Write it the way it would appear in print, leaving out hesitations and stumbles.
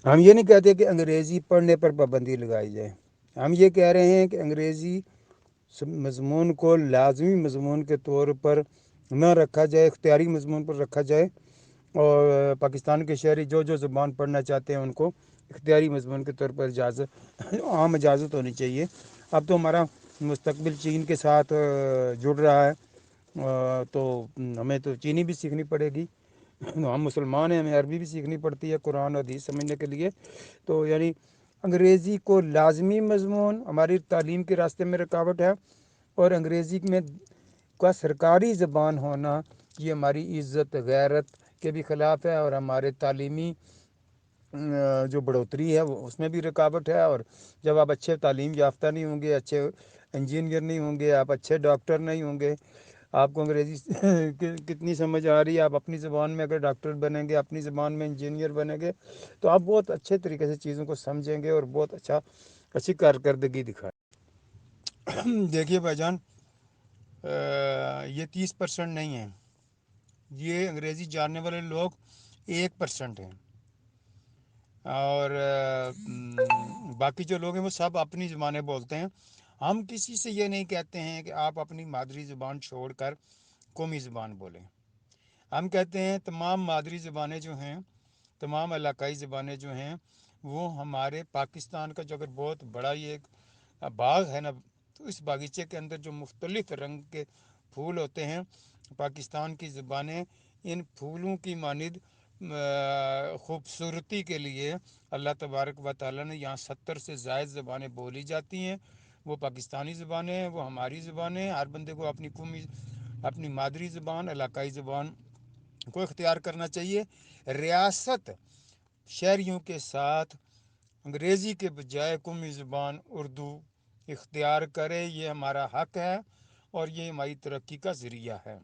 ہم یہ نہیں کہتے کہ انگریزی پڑھنے پر پابندی لگائی جائے، ہم یہ کہہ رہے ہیں کہ انگریزی مضمون کو لازمی مضمون کے طور پر نہ رکھا جائے، اختیاری مضمون پر رکھا جائے، اور پاکستان کے شہری جو جو زبان پڑھنا چاہتے ہیں ان کو اختیاری مضمون کے طور پر عام اجازت ہونی چاہیے۔ اب تو ہمارا مستقبل چین کے ساتھ جڑ رہا ہے، تو ہمیں تو چینی بھی سیکھنی پڑے گی۔ ہم مسلمان ہیں، ہمیں عربی بھی سیکھنی پڑتی ہے قرآن اور حدیث سمجھنے کے لیے۔ تو یعنی انگریزی کو لازمی مضمون ہماری تعلیم کے راستے میں رکاوٹ ہے، اور انگریزی میں کا سرکاری زبان ہونا یہ ہماری عزت غیرت کے بھی خلاف ہے، اور ہمارے تعلیمی جو بڑھوتری ہے وہ اس میں بھی رکاوٹ ہے۔ اور جب آپ اچھے تعلیم یافتہ نہیں ہوں گے، اچھے انجینئر نہیں ہوں گے، آپ اچھے ڈاکٹر نہیں ہوں گے، آپ کو انگریزی کتنی سمجھ آ رہی ہے، آپ اپنی زبان میں اگر ڈاکٹر بنیں گے، اپنی زبان میں انجینئر بنیں گے، تو آپ بہت اچھے طریقے سے چیزوں کو سمجھیں گے اور بہت اچھی کارکردگی دکھائیں۔ دیکھیے بھائی جان، یہ 30% نہیں ہیں، یہ انگریزی جاننے والے لوگ 1% ہیں، اور باقی جو لوگ ہیں وہ سب اپنی زبانیں بولتے ہیں۔ ہم کسی سے یہ نہیں کہتے ہیں کہ آپ اپنی مادری زبان چھوڑ کر قومی زبان بولیں۔ ہم کہتے ہیں تمام مادری زبانیں جو ہیں، تمام علاقائی زبانیں جو ہیں، وہ ہمارے پاکستان کا جو اگر بہت بڑا یہ ایک باغ ہے نا، تو اس باغیچے کے اندر جو مختلف رنگ کے پھول ہوتے ہیں، پاکستان کی زبانیں ان پھولوں کی مانند خوبصورتی کے لیے اللہ تبارک و تعالیٰ نے یہاں 70 سے زائد زبانیں بولی جاتی ہیں۔ وہ پاکستانی زبانیں ہیں، وہ ہماری زبانیں ہیں۔ ہر بندے کو اپنی مادری زبان، علاقائی زبان کو اختیار کرنا چاہیے۔ ریاست شہریوں کے ساتھ انگریزی کے بجائے قومی زبان اردو اختیار کرے، یہ ہمارا حق ہے اور یہ ہماری ترقی کا ذریعہ ہے۔